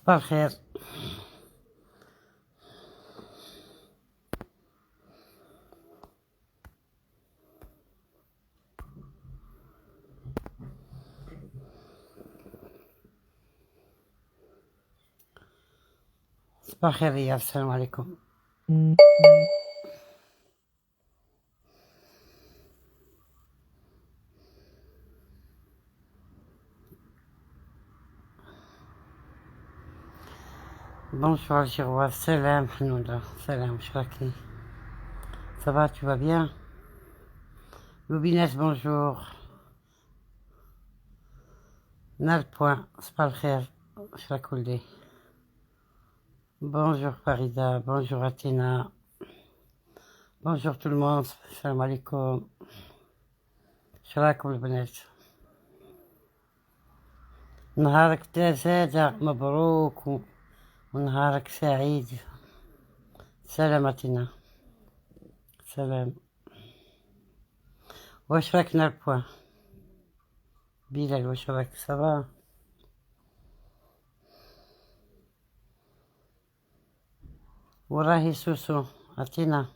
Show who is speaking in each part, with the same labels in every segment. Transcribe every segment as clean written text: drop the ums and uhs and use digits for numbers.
Speaker 1: صباح الخير. صباح الخير ريال، السلام عليكم. Bonjour Girois, salam Hanouna, salam Shraki. Ça va, tu vas bien? Loubinès, bonjour. Nal point, صباح الخير Shrakouldi. Bonjour Farida, bonjour Athena. Bonjour tout le monde, salam alaikum. شراكم البنات؟ نهارك تاسع مبروك ونهارك سعيد. سلامتنا، سلام. واش راك نربوا بلال؟ واش راك صبا؟ وراهي سوسو عطينا.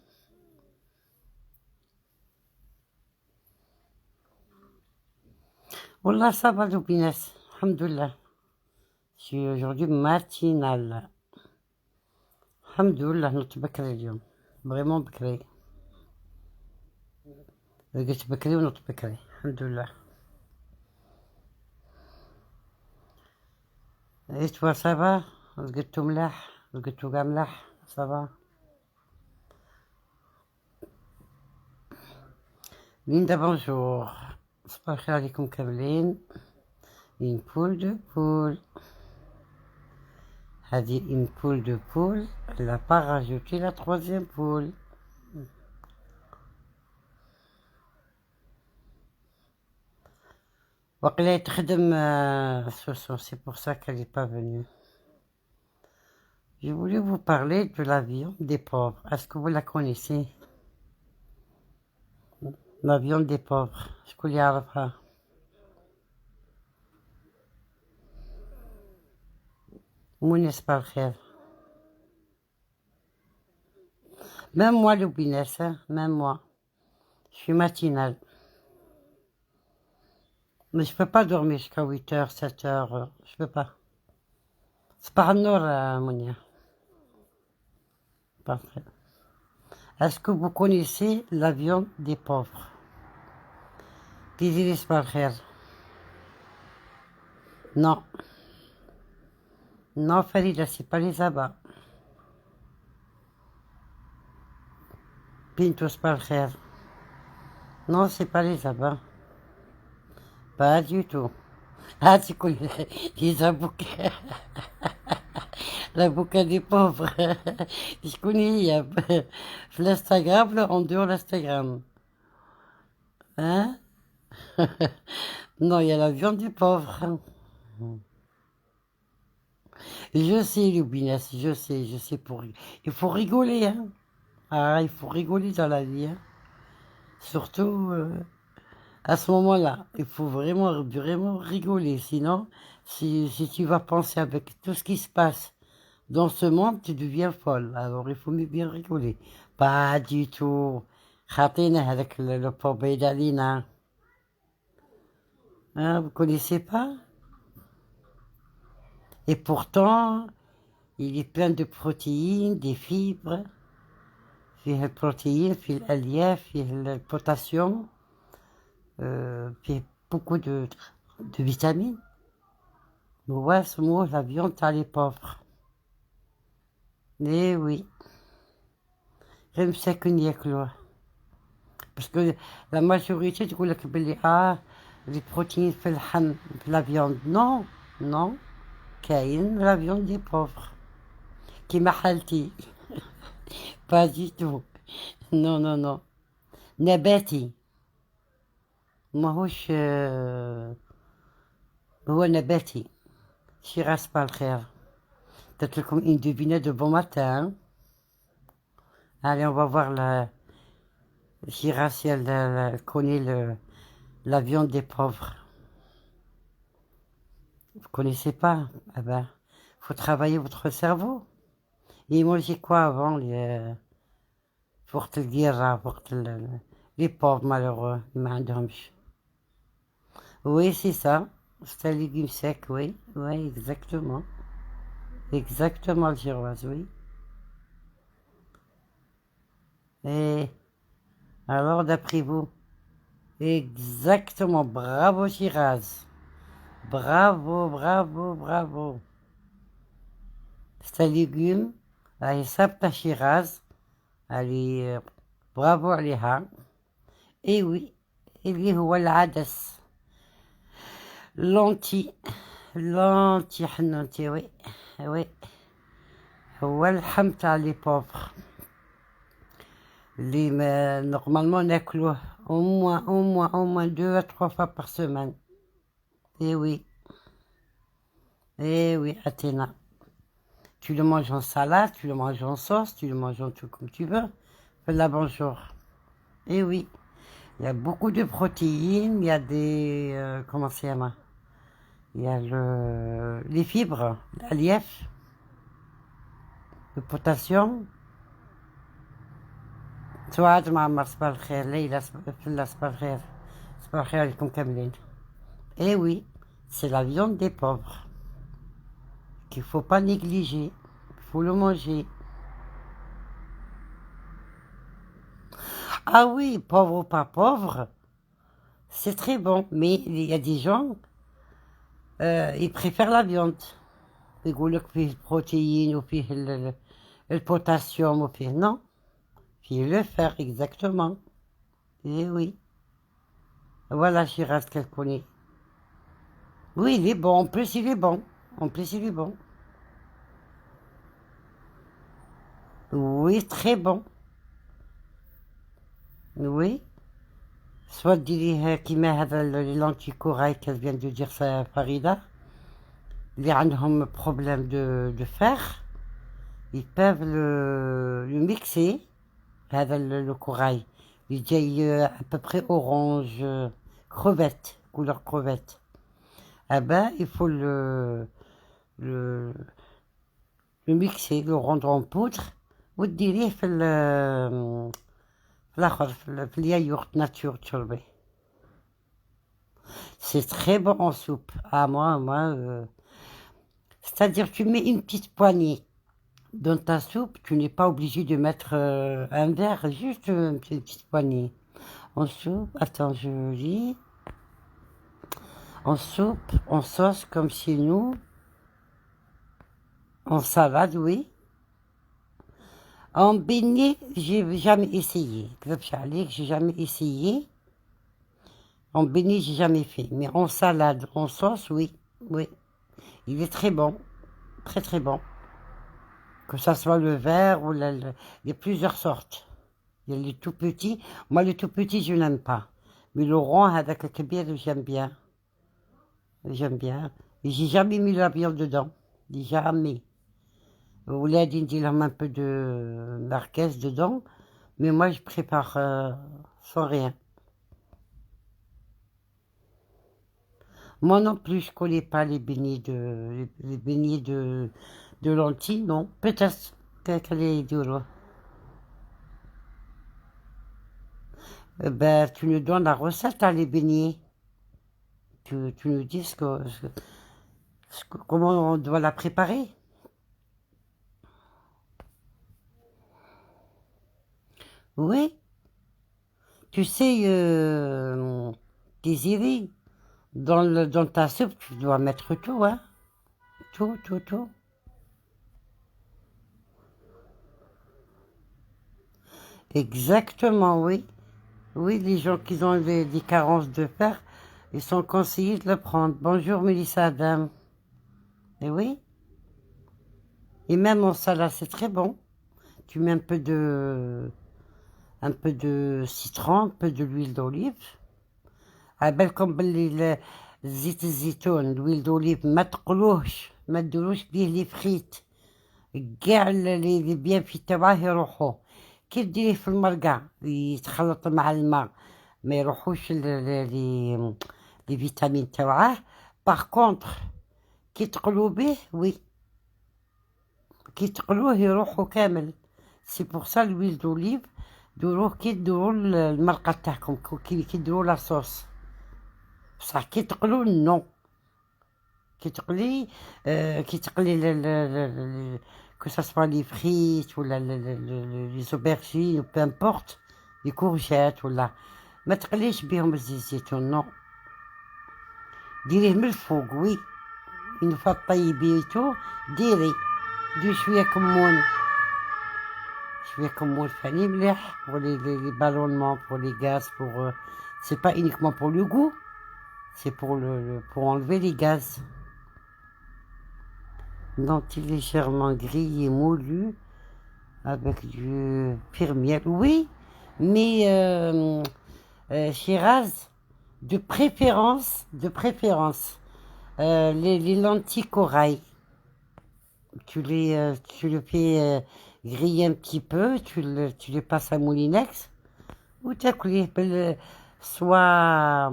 Speaker 1: والله صبا لوبيناس الحمد لله. شي aujourd'hui matinal. الحمد لله نط بكري اليوم، فريمون بكري. لقيت بكري ونط بكري الحمد لله. ايتوا صبا؟ لقيتو ملاح؟ لقيتو كاع ملاح صبا؟ ليندا بونجور، صباح الخير عليكم كاملين. une poule de poule. A dit une poule de poule, elle n'a pas rajouté la troisième poule. وقيلا تخدم سوسو, c'est pour ça qu'elle n'est pas venue. Je voulais vous parler de l'avion des pauvres. Est-ce que vous la connaissez? L'avion des pauvres. شكون اللي يعرفها؟ مونس بالخير. Même moi, Loubinès, hein, même moi. Je suis matinale. Mais je peux pas dormir jusqu'à 8h, 7h. Je peux pas. C'est par nord, Mounia. Parfait. Est-ce que vous connaissez l'avion des pauvres? Tizilis Balkher. Non. Non, Farida, c'est pas les abats. Pintos Balkher. Non, c'est pas les abats. Pas du tout. Ah, tu connais les abouquets. La bouquin des pauvres. Je connais l'Instagram, en dehors de l'Instagram. Hein? Non, il y a l'avion des pauvres. Je sais, Loubinès, je sais pour... Il faut rigoler, hein. Ah, il faut rigoler dans la vie, hein. Surtout à ce moment-là. Il faut vraiment, vraiment rigoler. Sinon, si tu vas penser avec tout ce qui se passe dans ce monde, tu deviens folle. Alors, il faut bien rigoler. Pas du tout. Khatina avec le pauvre Bédalina. Hein, vous connaissez pas? Et pourtant, il est plein de protéines, des fibres. فيه البروتين، فيه الألياف، فيه البوتاسيوم، فيه beaucoup de vitamines. هو سموه l'avion تاع les pauvres. Eh oui. غير مساكن ياكلوه. باسكو لا ماجوريتي تقول لك بلي لي بروتين في اللحم في لافيوند. نو نو، كاين لافيون دي بوفر كيما حالتي. Pas du tout. Non, non, non. نباتي. ماهوش هو نباتي. شيراس بالخير. Peut-être comme une devinette de bon matin. Allez, on va voir la Chira si elle connaît l'avion des pauvres. Vous connaissez pas? Ah ben, faut travailler votre cerveau. Et manger quoi avant pour te dire, les pauvres malheureux, ils m'ont. Oui, c'est ça. C'est un légume sec, oui. Oui, exactement. Exactement, le giroise, oui. Et alors, d'après vous? Exactement, bravo Shiraz. Bravo, bravo, bravo. C'est un légume. هاي ثابتة شيراز. علي برافو عليها. اي وي اللي هو العدس. لونتي. لونتي حنونتي وي. وي هو اللحم تاع لي بوفر اللي ما نورمالمون ناكلوه au moins 2 à 3 fois par semaine. Eh oui, eh oui, Athéna. Tu le manges en salade, tu le manges en sauce, tu le manges en tout comme tu veux. Fais-la bonjour. Eh oui, il y a beaucoup de protéines, il y a des... comment c'est, Emma? Il y a les fibres, l'allief, le potassium. سعاد معمر صباح الخير ليلى فلا صباح الخير صباح الخير عليكم كاملين. Eh oui, c'est la viande des pauvres qu'il faut pas négliger, il faut le manger. Ah oui, pauvre ou pas pauvre, c'est très bon, mais il y a des gens, ils préfèrent la viande. يقول لك فيه البروتيين وفيه البوتاسيوم وفيه non, فيه le fer exactement. Eh oui. Voilà Shiraz qu'elle connaît. Oui, il est bon, en plus il est bon. En plus il est bon. Oui, très bon. Oui. Soit ديريه كيما هذا لونتي كوراي qu'elle vient de dire ça Farida. اللي عندهم problème de fer, ils peuvent le mixer. هذا le corail. Il جاي à peu près orange, crevette, couleur crevette. Ah ben, il faut le mixer, le rendre en poudre. وتديريه في الآخر في اليايورت ناتور تشربيه. C'est très bon en soupe. Ah moi, c'est-à-dire tu mets une petite poignée dans ta soupe, tu n'es pas obligé de mettre un verre, juste une petite poignée. En soupe, attends, je lis. En soupe, en sauce comme chez nous. En salade, oui. En beignet, j'ai jamais essayé. J'ai jamais essayé. En beignet, j'ai jamais fait. Mais en salade, en sauce, oui. Oui. Il est très bon. Très très bon. Que ça soit le vert ou il y a plusieurs sortes. Il y a les tout petits. Moi, les tout petits, je n'aime pas. Mais le rond, avec le kebir, j'aime bien. J'aime bien. Et j'ai jamais mis la viande dedans. Jamais. Ou là, il un peu de merguez dedans. Mais moi, je prépare sans rien. Moi non plus, je connais pas les beignets de lentilles, non. Peut-être qu'elle est dure. Ben, tu nous donnes la recette, hein, les beignets. Tu nous dis comment on doit la préparer. Oui. Tu sais, Désiré, dans ta soupe, tu dois mettre tout, hein. Tout, tout, tout. Exactement, oui. Oui, les gens qui ont des carences de fer, ils sont conseillés de le prendre. Bonjour, Mélissa Adam. Et oui. Et même en salade, c'est très bon. Tu mets un peu de citron, un peu de l'huile d'olive. بالكم باللي زيت الزيتون الويل دوليف ما تقلوهش ما تديروش بيه لي فريت كاع اللي بيان في تبعه يروحوا كي ديريه في المرقع يتخلط مع الماء ما يروحوش لي فيتامين تبعه. باغ كونطخ كي تقلو به وي كي تقلوه يروحوا كامل. سي بور سا لويل دوليف ديروه كي ديروا المرقه تاعكم، كي ديروا لاصوص، بصح كي تقلو نو. كي تقلي كي تقلي que ça soit les frites ولا les aubergines ou peu importe les courgettes ولا ما تقليش بيهم الزيت الزيتون نو. ديريه من الفوق وي une fois طيبيتو ديري شويه كمون، شويه كمون فاني مليح pour les ballonnements, pour les gaz, pour c'est pas uniquement pour le goût, c'est pour enlever les gaz. Lentilles légèrement grillées, moulues, avec du pire-miel. Oui, mais Shiraz, de préférence, les lentilles corail. Tu les fais griller un petit peu, tu les passes à moulinex, ou tu soit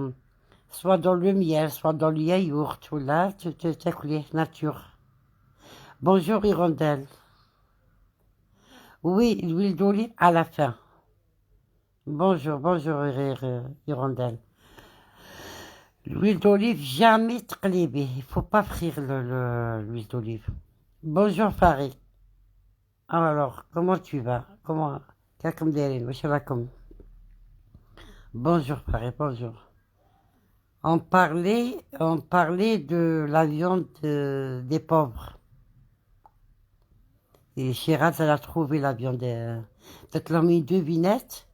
Speaker 1: dans le miel, soit dans le yaourt, ou là, tu nature. Bonjour Hirondelle. Oui, l'huile d'olive à la fin. Bonjour Hirondelle. L'huile d'olive jamais تقليبي, il faut pas frire l'huile d'olive. Bonjour Farid. Alors, comment tu vas? Comment? كيفكم دايرين؟ واش راكم؟ Bonjour Farid, bonjour. On parlait de la viande des pauvres. Et Shiraz, elle a trouvé la viande. Peut-être l'ont mis 2 vignettes.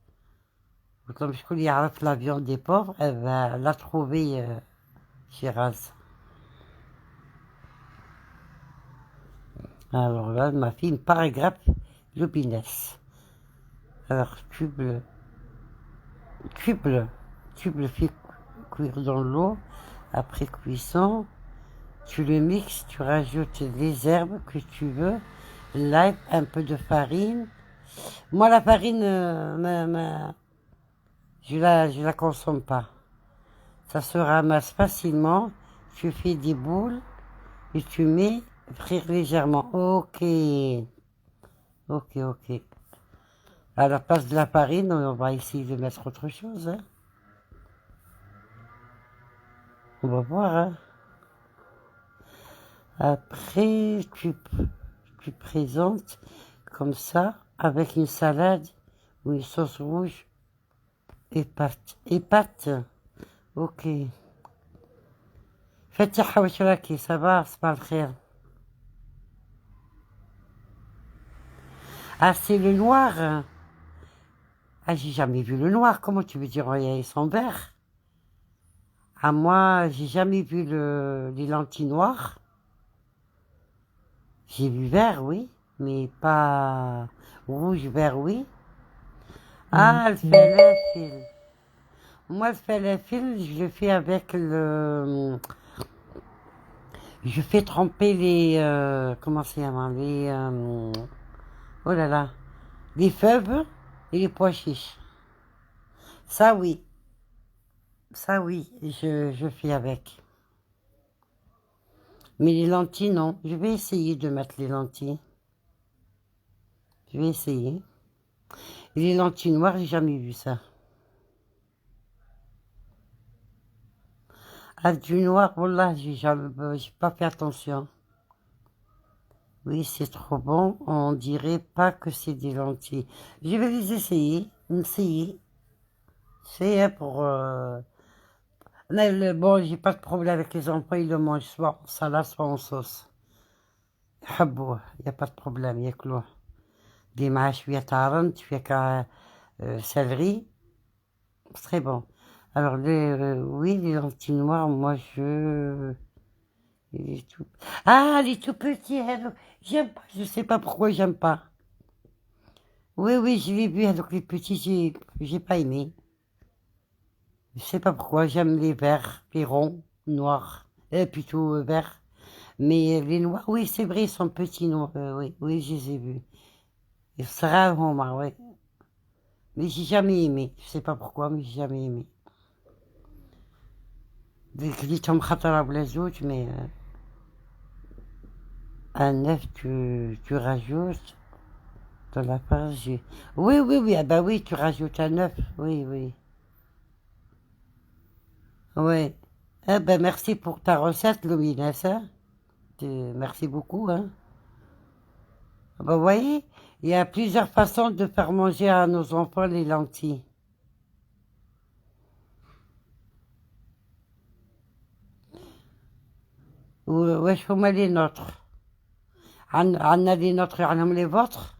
Speaker 1: Comme je connais la viande des pauvres, elle l'a trouvé Shiraz. Alors là, ma fille, une paragraphe de pinesse. Alors, tu le fais cuire dans l'eau. Après cuisson, tu le mixes, tu rajoutes les herbes que tu veux, l'ail, un peu de farine. Moi, la farine, je la consomme pas. Ça se ramasse facilement. Tu fais des boules et tu mets frire légèrement. Ok. À la place de la farine, on va essayer de mettre autre chose. Hein. On va voir. Hein. Après, tu présentes comme ça avec une salade ou une sauce rouge et pâte. Ok. Faites حواوشي ça va, c'est pas le frère. Ah, c'est le noir. Ah, j'ai jamais vu le noir. Comment tu veux dire ils sont verts? Ah, moi, j'ai jamais vu les lentilles noires. J'ai vu vert, oui, mais pas rouge, vert, oui. Ah, le falafel. Moi, le falafel, je le fais avec le... Je fais tremper les... comment c'est, les... oh là là. Les fèves et les pois chiches. Ça, oui. Ça, oui, je fais avec. Mais les lentilles, non. Je vais essayer de mettre les lentilles. Je vais essayer. Et les lentilles noires, j'ai jamais vu ça. Ah, du noir, voilà, j'ai pas fait attention. Oui, c'est trop bon. On dirait pas que c'est des lentilles. Je vais les essayer. C'est pour... bon, j'ai pas de problème avec les enfants. Ils le mangent soit en salade, soit en sauce. Il n'y a pas de problème. ياكلوه. دي معاه شوية عرن, شوية céleri. C'est très bon. Alors, oui, les lentilles noires, moi, Ah, les tout petits, j'aime pas, je sais pas pourquoi j'aime pas. Oui, je l'ai vu, alors les petits, j'ai pas aimé. Je sais pas pourquoi, j'aime les verts, les ronds, noirs, plutôt verts. Mais les noirs, oui, c'est vrai, ils sont petits, noirs, oui, je les ai vus. Ils seraient oui. Mais j'ai jamais aimé, je sais pas pourquoi, mais j'ai jamais aimé. كليتهم خطرة بلا زوج مي Un œuf, tu rajoutes dans la farce. Oui, oui, oui, ah bah oui, tu rajoutes un œuf. Oui, oui. Oui. Eh ben, merci pour ta recette, Lumines, hein. Merci beaucoup, hein. Ah bah, vous voyez, il y a plusieurs façons de faire manger à nos enfants les lentilles. واش هما les nôtres عنا les nôtres يعنهم les vôtres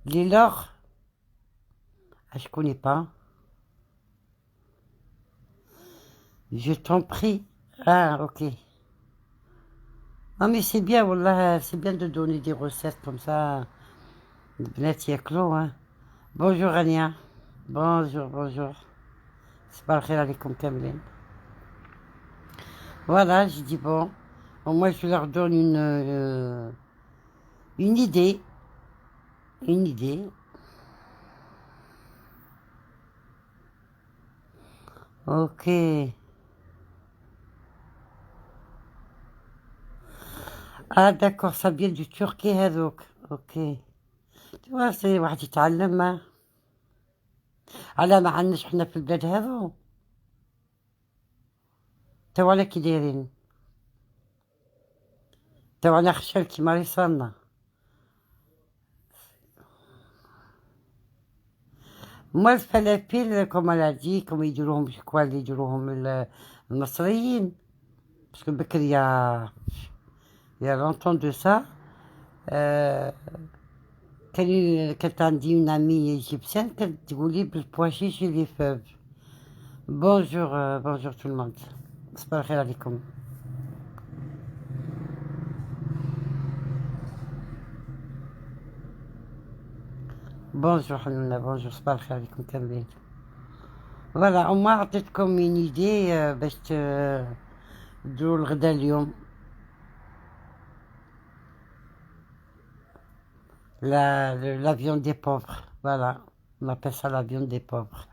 Speaker 1: les leurs ah, je connais pas je t'en prie ah ok ah mais c'est bien wallah c'est bien de donner des recettes comme ça البنات ياكلوا hein. Bonjour Ania bonjour bonjour صباح الخير عليكم كاملين voilà j'ai dit bon au moins je leur donne une idée une idée ok ah d'accord ça vient du Turquie هذوك ok tu vois c'est واحد يتعلم على ما عندناش حنا في البلاد هذو توا على كي دايرين توا على خشال كيما راه صالنا ما الفلافل كما لا دي كما يديروهم شكوا اللي يديروهم المصريين باسكو بكري يا لونتون دو سا كانت عندي اون امي ايجيبسيان كانت تقولي بالبوا شيشي لي فوف بونجور بونجور تو الموند صباح الخير عليكم بونجور حنونة بونجور صباح الخير عليكم كاملين فوالا وما عطيتكم من ايدي باش تديرو الغدا اليوم la viande des pauvres voilà on appelle ça la viande des pauvres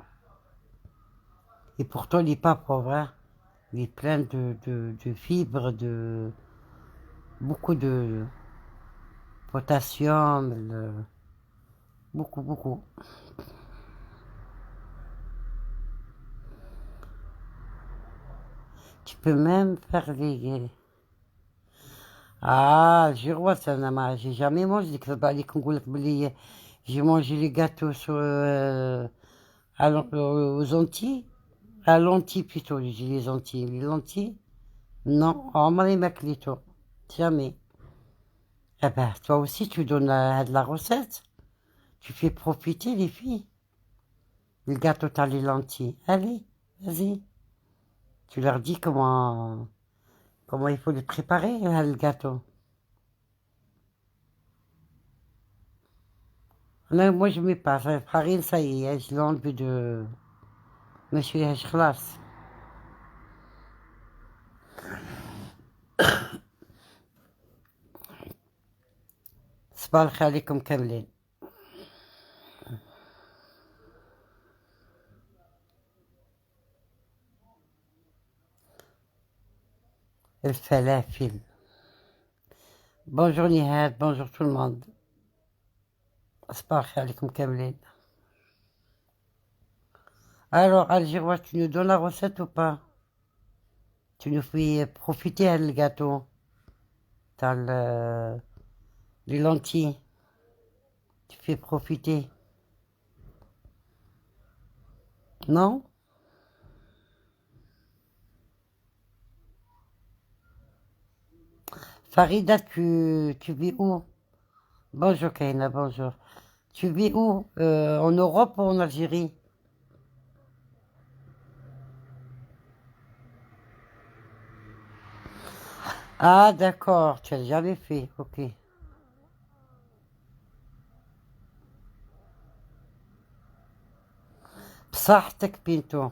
Speaker 1: et pourtant il n'est pas pauvre hein. Il est plein de fibres de beaucoup de potassium beaucoup beaucoup tu peux même faire les ah الجروة انا ما j'ai jamais mangé نكذب عليك نقول لك بلي j'ai mangé les gâteaux sur aux Antilles à lentilles plutôt j'ai dit les Antilles les lentilles non عمري ما كليته jamais eh ben toi aussi tu donnes de la recette tu fais profiter les filles le gâteau t'as les lentilles allez vas-y tu leur dis comment il faut les préparer le gâteau. Non, moi je mets pas, farine ça y est, je l'ai enlevé de monsieur خلاص. صباح الخير عليكم كاملين. الفلافل. Bonjour Nihad, bonjour tout le monde. صباح الخير عليكم كاملين. Alors Algérois, tu nous donnes la recette ou pas? Tu nous fais profiter le gâteau. T'as les lentilles. Tu fais profiter. Non? Farida, tu vis où? Bonjour Kaina, bonjour. Tu vis où? En Europe ou en Algérie? Ah d'accord, tu as jamais fait, ok. بصحتك بنتو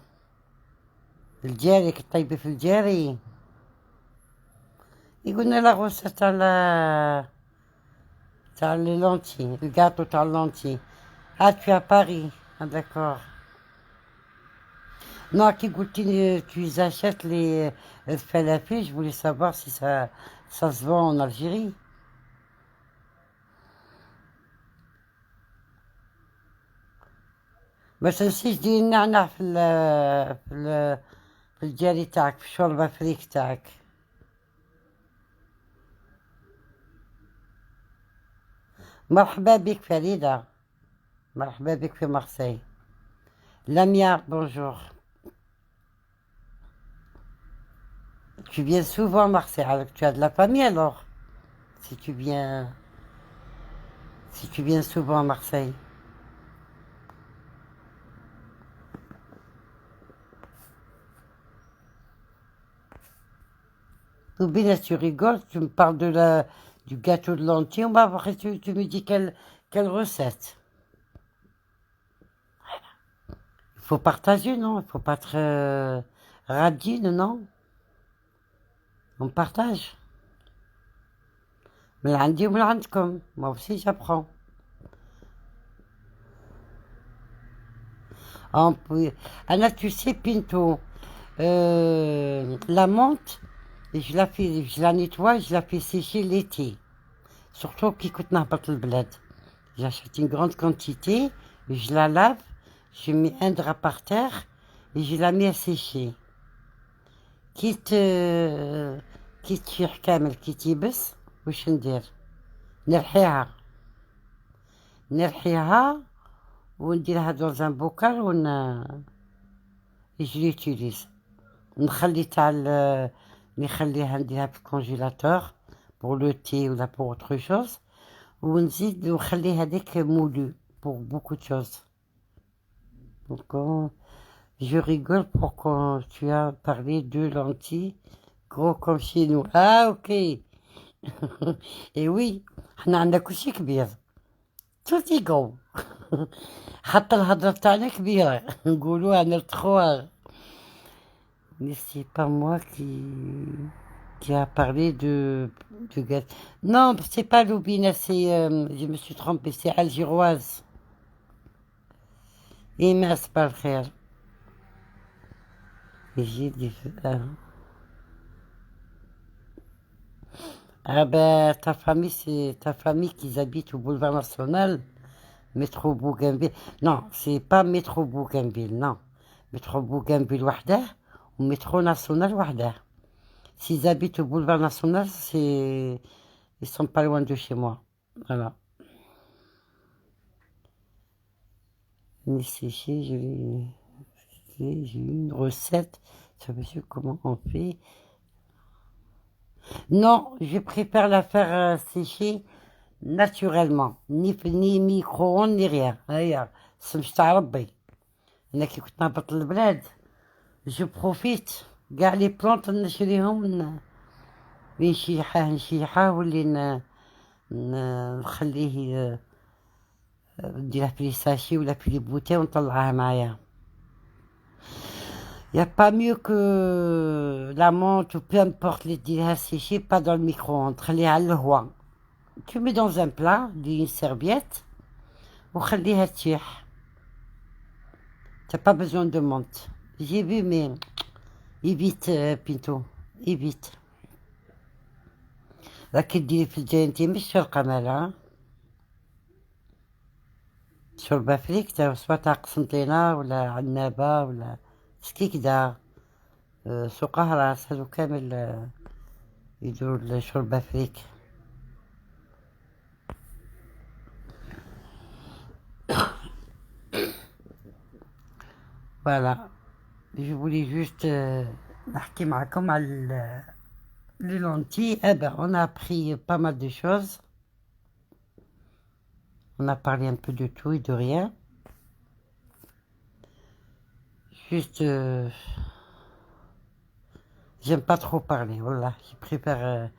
Speaker 1: الجاري طيبة في الجاري يقولنا لا غوصة تاع les lentilles, le gâteau تاع lentilles. Ah tu es à Paris, ah d'accord. Non, qui goûtine, tu achètes les falafels, je voulais savoir si ça se vend en Algérie. ما تنسيش دير النعناع في الجاري تاعك، في الشوربة فريك تاعك. مرحبا بك فريدة، مرحبا بك في مارسيل. Lamia, bonjour. Tu viens souvent à Marseille, alors tu as de la famille alors, si tu viens, si tu viens souvent à Marseille. Ou bien tu rigoles, tu me parles du gâteau de lentilles, après tu me dis quelle recette. Il faut partager, non? Il faut pas être radine, non? On partage. Mais عندي ومن عندكم, moi aussi j'apprends. Anna, tu sais, Pinto, la menthe, je la nettoie, je la fais sécher l'été. Surtout qui coûte n'importe le bled. J'achète une grande quantité, je la lave, je mets un drap par terre et je la mets à sécher. Quitte كامل كي تيبس واش ندير نرحيها ونديرها dans un bocal et je l'utilise. نخليها نديرها في الكونجيلاتور pour le thé ou pour autre chose ونزيد ونخلي هذيك moulu pour beaucoup de choses. Donc je rigole pour quand tu as parlé de lentilles gros comme chez nous. Ah ok. Et oui, حنا عندنا كلشي كبير. Tout est gros. حتى الهضرة تاعنا كبيرة. نقولوها نرتخوها. Mais c'est pas moi qui a parlé de gâteau. Non, c'est pas Loubina, c'est je me suis trompée, c'est algéroise. Et mince pas le frère. Et j'ai des Ah ben, ta famille, c'est ta famille qui habite au boulevard national, métro Bougainville. Non, c'est pas métro Bougainville, non. Métro Bougainville وحده ou métro national وحده. S'ils habitent au boulevard national, ils sont pas loin de chez moi. Voilà. Mais séché, j'ai une recette. Je sais pas comment on fait. Non, je préfère la faire sécher naturellement. Ni micro-ondes, ni rien. هيا سمش تاع ربي. أنا كي كنت نهبط للبلاد جو بروفيت كاع لي بلونط نشريهم نشيحه واللي نخليه نديره في لي ساشي ولا في لي بوتي ونطلعها معايا. Il n'y a pas mieux que la menthe ou peu importe les dire sécher, pas dans le micro-ondes. خليها على الهواء. Tu mets dans un plat, une serviette, وخليها تشيح. T'as pas besoin de menthe. J'ai vu, mais évite, Pinto, évite. راكي ديري في الجاي انتي مش شرقة مالها. شوربة فريك سواء تاع قسنطينة ولا عنابة ولا سكي كدا. سوق هراس هادو كامل يديروا الشوربة فريك. Voilà. Je voulais juste نحكي معكم على les lentilles. Eh ben, on a appris pas mal de choses. On a parlé un peu de tout et de rien. Juste, j'aime pas trop parler, voilà. Je préfère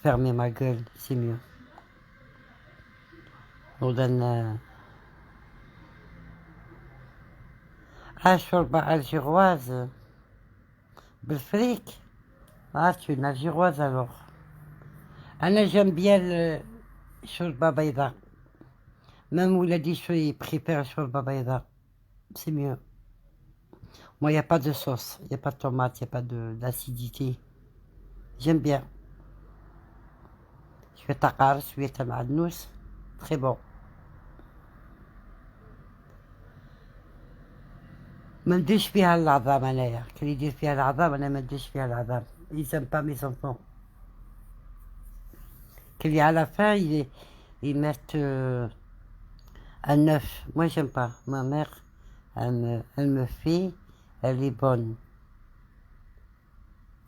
Speaker 1: fermer ma gueule, c'est mieux. On donne... Ah, shorba algéroise. Belfric. Ah, tu es une algéroise alors. Anna, j'aime bien le shorba bayda. Même où il a dit qu'il préfère shorba bayda. C'est mieux. Moi, il n'y a pas de sauce, il n'y a pas de tomate, il n'y a pas d'acidité. J'aime bien. Je fais taqar, je fais tamadnous. Très bon. ما نديرش فيها العظام انايا، كي يدير فيها العظام انا ما نديرش فيها العظام. ils aiment pas mes enfants. Qu'il à la fin ils mettent un œuf. Moi j'aime pas. Ma mère elle me fait, elle est bonne.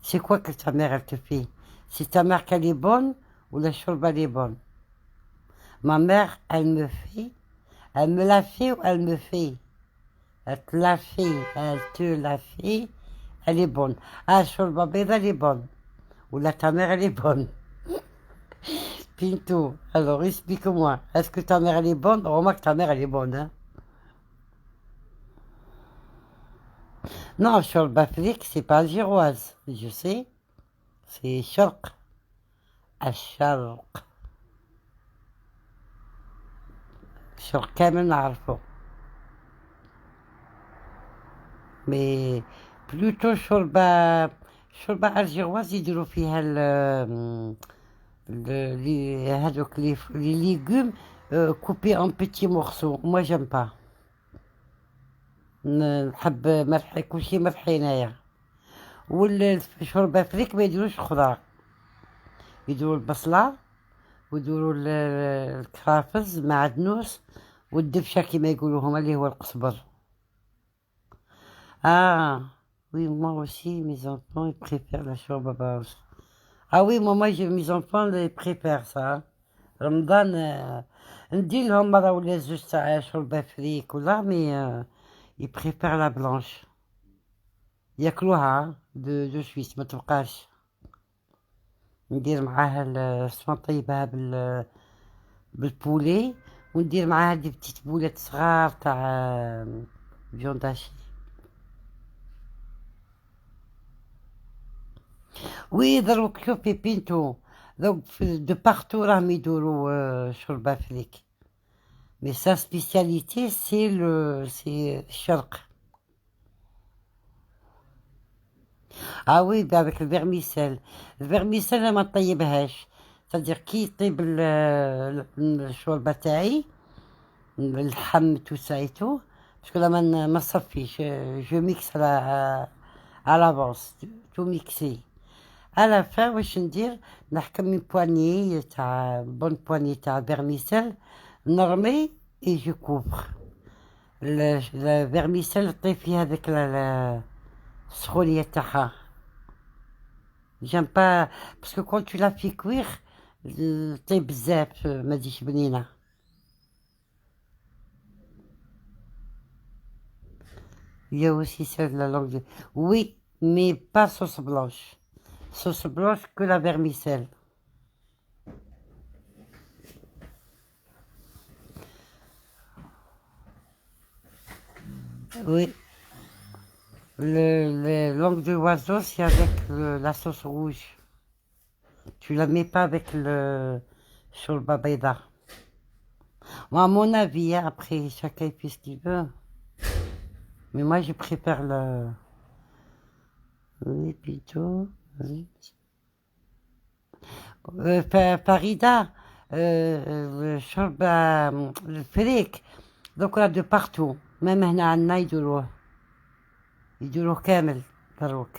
Speaker 1: C'est quoi que ta mère elle te fait? C'est ta mère qu'elle est bonne ou la chorba elle est bonne? Ma mère elle me l'a fait ou elle me fait? Elle te l'a fait, elle te l'a fait, elle est bonne. Ah, chorba beda elle est bonne. Ou là ta mère elle est bonne. Pinto, alors explique-moi, est-ce que ta mère elle est bonne? Remarque ta mère elle est bonne, hein? Non, chorba flic, c'est pas algéroise, je sais. C'est chork. الشرق. الشرق كامل نعرفه. مي بلوتو شوربة الجيرواز يديروا فيها هذوك لي ليغوم كوبي ان بيتي مورسو. موا جيم با، نحب ملح كلشي ملح هنايا. والشوربة فريك ما يديروش خضار، يديروا البصلة ويديروا الكرافز مع الدنوس والدبشة كيما يقولوا هما اللي هو القزبر. Ah, oui, moi aussi, mes enfants, ils préfèrent la shorba baos. Ah oui, mes enfants, ils préfèrent ça. رمضان ندير لهم مرة ولا زوج تاع شوربة فريك ولا مي ils préfèrent la blanche. ياكلوها دو سويس ما تبقاش. ندير معاها نطيبها بالبولي، وندير معاها دي بتيت بولات صغار تاع فيوند هاشي. وي دروك شوفي بينتو، دروك دو بارتو راهم يدوروا شوربة فريك، مي سا سبيسياليتي سي الشرق. اه وي avec الفيرميسيل. الفيرميسيل انا ما نطيبهاش، تادير كي يطيب الشوربة تاعي اللحم تو سايتو، باسكو لا ما نصفيش، جو ميكس على لافونس تو ميكسي. على فا واش ندير، نحكم من بواني تاع بون بواني تاع فيرميسيل، نرمي اي جو كوفر الفيرميسيل، طيب فيها هذاك السخونية تاعها. جيم با باسكو كون تو لا في كوير طيب بزاف ما تجيش بنينة. Il y a aussi celle de la langue de... Oui, mais pas sauce blanche. Sauce blanche que la vermicelle. Oui. Les langues de oiseau, c'est avec la sauce rouge. Tu la mets pas avec le shorba bayda. Moi, à mon avis, hein, après, chacun fait ce qu'il veut. Mais moi, je préfère le... Oui, plutôt... Oui. Farida, الشوربة الفريك دوكا دو بارتو، ميم هنا عندنا يديروه كامل دروك.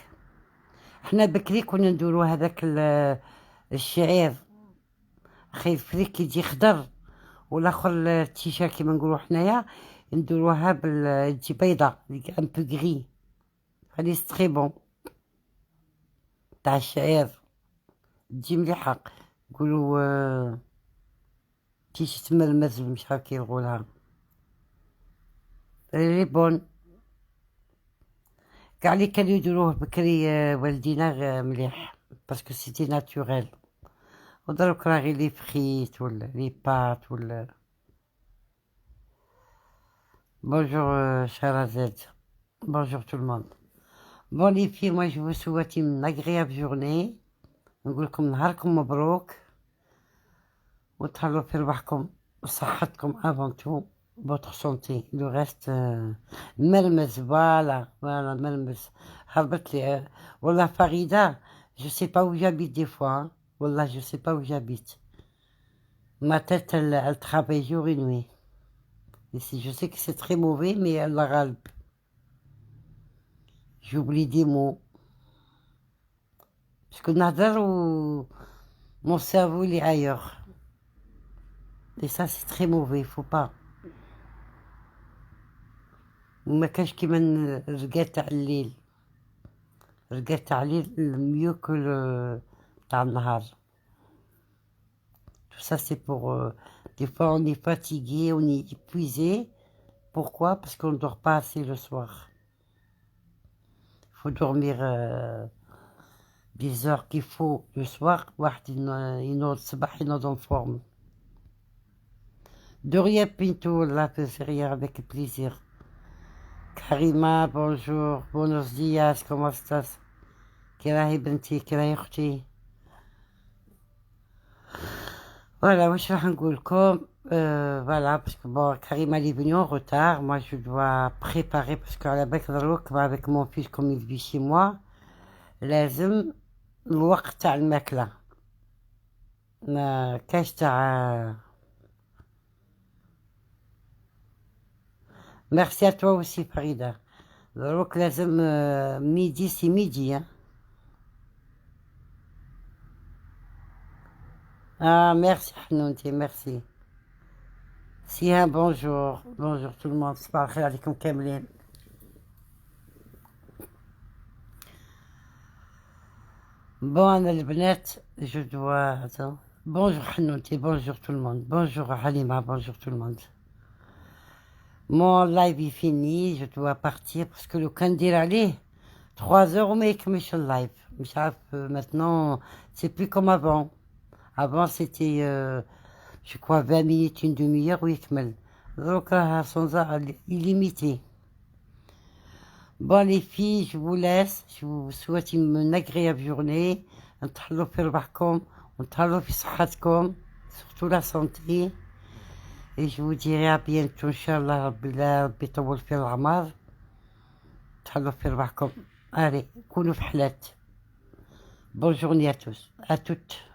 Speaker 1: حنا بكري كنا نديرو هذاك الشعير، خي الفريك يجي خضر والاخر التيشا كيما نقولو حنايا نديروها تجي بيضة ان بو غري، هادي تري بون تاع الشعير، تجي مليحة. نقولو تيش تمرمز مش عارف كي يقولها، لي بون. كاع اللي كانوا يديروه بكري والدينا مليح باسكو سيتي ناتوريل. ودروك راه غير لي فريت ولا لي بات ولا. Bonjour Charazed, bonjour tout le monde. Bon les filles, moi je vous souhaite une agréable journée. نقول لكم نهاركم مبروك، وتهلاو في رواحكم وصحتكم avant tout, votre santé. Le reste ملمس، فوالا ملمس. هربت لي والله فريدة، je sais pas où j'habite des fois, hein. والله je sais pas où j'habite. Ma tête elle travaille jour et nuit. Et si je sais que c'est très mauvais, mais elle la غالب. j'oublie des mots. Parce que نهضر و mon cerveau il est ailleurs. Et ça c'est très mauvais, il faut pas. وما كانش كيما الرقاد تاع الليل. الرقاد تاع الليل mieux que le تاع النهار. Tout ça c'est pour... des fois on est fatigué, on est épuisé. Pourquoi? Parce qu'on ne dort pas assez le soir. Il faut dormir des heures qu'il faut le soir. واحد ينوض الصباح ينوض en forme. De rien, Pinto, là, c'est rien, avec plaisir. Karima, bonjour, buenos días, comment estás? كي راهي بنتي كي راهي اختي. Voilà, واش راح نقول لكم. Voilà, parce que bon, Karima elle est venue en retard. Moi, je dois préparer, parce qu'à la دروك avec mon fils, comme il vit chez moi, لازم الوقت تاع الماكلة. ما كاش تاع... Merci à toi aussi, Farida. دروك لازم midi, c'est midi, hein. Ah, merci, Hanounti, merci. Si, hein, bonjour. Bonjour tout le monde. صباح الخير عليكم كاملين. Bon, أنا البنات, je dois... Attends. Bonjour, Hanounti, bonjour tout le monde. Bonjour, Halima, bonjour tout le monde. Mon live est fini, je dois partir parce que le Kandir allait 3 heures وما يكملش اللايف. مش عارف maintenant, c'est plus comme avant. Avant c'était, je crois, 20 minutes, une demi-heure ويكمل. Donc là, sans arrêt, illimité. Bon les filles, je vous laisse. Je vous souhaite une agréable journée. نتهلاو في ربحكم ونتهلاو في صحتكم, surtout la santé. Et je vous dirai à bientôt, Inch'Allah, ربي يطول في العمر. تهلاو في ربحكم. Allez, كونوا في حلات. Bonne journée à tous, à toutes.